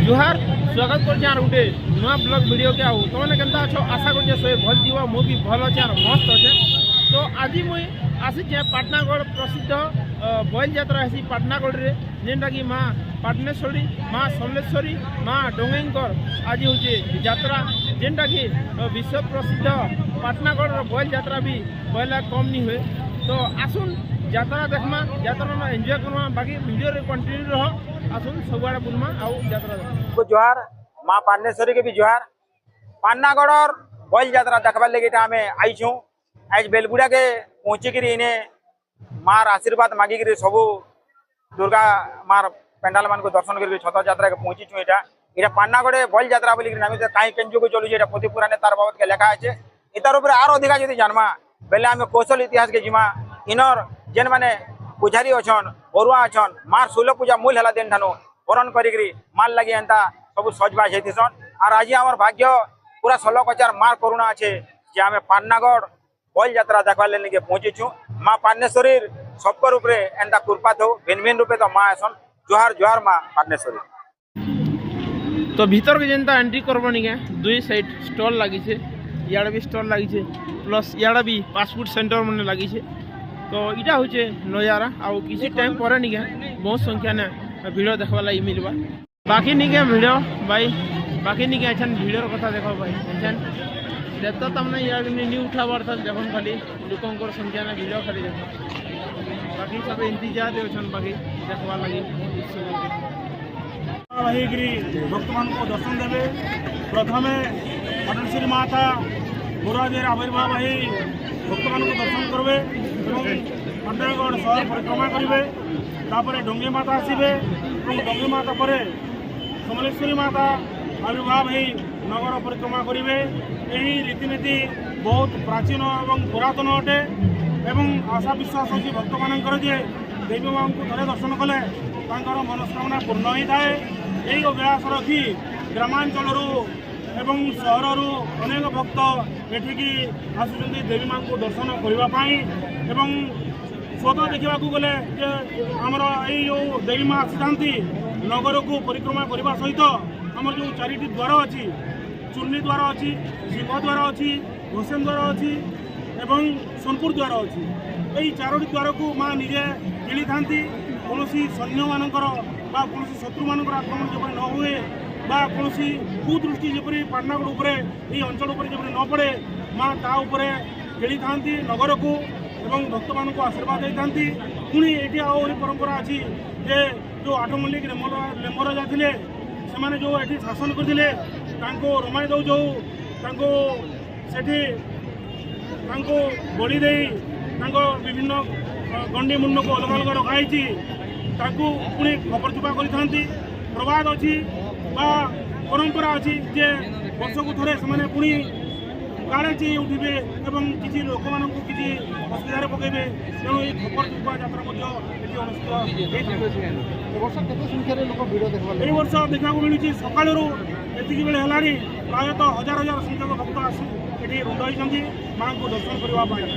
जुहार स्वागत कर गोटे नुआ ब्लॉग वीडियो के आउ तुमने केनता अच्छो आशा कर सब भल जीव मु भी भल अच्छे मस्त अच्छे। तो आज मुई आसी पाटनागढ़ प्रसिद्ध बैल यात्रा है पाटनागढ़ रे जेनटा कि माँ पाटनेश्वरी माँ समलेश्वरी माँ डोंगेकर आज हूँ यात्रा जेनटा कि विश्व प्रसिद्ध पाटनागढ़ बैल यात्रा भी बैल कम नहीं हुए। तो आसुन यात्रा देखमा यात्रा एंजॉय करमा बाकी वीडियो रे कंटिन्यू रह आसुन सबुआड़े बुलमा आउ यात्रा को जोहार माँ पाटनेश्वरी के भी जोहार। पाटनागढ़ बैल यात्रा देखबार लगे आम आईचु आज बेलबुड़ा के पहुँचिक इने मार आशीर्वाद मागिक सबू दुर्गा मार पेंडाल मान को दर्शन कर छतर यात्रा के पहुँचीचु। यहाँ पाटनागढ़ बैल यात्रा बोलिक नाम कहीं केंजु को चलुचे पोथी पुराणे तार बाबद के लेखा अच्छे इतार ऊपर आर अधिका जब जानमा बेले आम कौशल इतिहास के जिमा इनर जेन माने पुजारी अच्छन बरुआ अच्छन मार शूल पूजा मूल है दिन ठानु बरण करी माल लगे एंता सब सजबाज होतीसन। और आज आम भाग्य पूरा 16 हजार मार करुणा अच्छे जे आम पाटनागढ़ बैल यात्रा देखवार लेके पहुँचीचु। माँ पाटनेश्वरी सबको रूपे एंता कृपा हो भिन्न भिन्न रूपे तो माँ आसन। जोहार जोहार माँ पाटनेश्वरी। तो भीतर के जेनता एंट्री करब निके दुई साइड स्टॉल लगी है इे भी स्टॉल लगी प्लस इे भी पासपोर्ट सेंटर मन लगी। तो इटा हूँ नजारा आउ किसी टाइम पर निके बहुत संख्या ने भिड़ देखा लगी मिलवा बाकी निके भिड़ भाई बाकी निके अच्छा भिड़ कथा देख भाई एछन देख तो तमने यार न्यू उठाबार था देखो खाली लोक संख्या ने भिड़ खाली देख बाकी सब इंतजार अच्छन बाकी देखवा लगी भक्त मान को दर्शन देवे प्रथम पाटनेश्वरी माता बुरादेर आविर्भाव ही भक्त मान को दर्शन करेंगे पाटनागढ़ शहर परिक्रमा करेंगे तापर डोंगे माता आसवे डोंगे माता पर समलेश्वरी माता आविर्भाव ही नगर परिक्रमा करेंगे। यही रीतिनीति बहुत प्राचीन और पुरातन अटे एवं आशा विश्वास अच्छी भक्त मानकर जे देवी माँ को थे दर्शन कले मनस्कामना पूर्ण होता है। यही अभ्यास रखी ग्रामांचल एवं सहर अनेक भक्त एठिकी आसुचंदी देवी माँ को दर्शन करने स्वतः देखा गले आमर यो देवी माँ आसी नगर को परिक्रमा करने सहित आमर जो 4टी द्वार अच्छी चुन्नी द्वार अच्छी सिंह द्वार अच्छी घोषण द्वार अच्छी एवं सोनपुर द्वार अच्छी यही 4टी द्वार को माँ निजे किणी था कौन सैन्य मानकर कौन शत्रु मान आक्रमण जब न हुए कौन कुदृष्टि जपरी पाटनागढ़ उपर ये अंचल जब न पड़े माँ ता खेली था नगर को एवं भक्त मान को आशीर्वाद देती। पुणी ये आहरी परंपरा अच्छी जे जो 8 मल्लिक लेम्बर जाते से जो ये शासन करते रमाई दौ जो बड़ी दे विभिन्न गंडी मुंड को अलग अलग रखाई पुणी खबर चुपा करती प्रवाद अच्छी परंपरा अच्छी जे वर्ष को थे से पुणी काले ची उठे एवं किसी लोक मान किसी असुविधार पकड़े तेणु ये खबर चुपा यात्रा वर्ष देखा मिलूँ सका ये बेले प्रायतः हजार हजार संख्यक भक्त आसी ये रुंड होती माँ को दर्शन करने।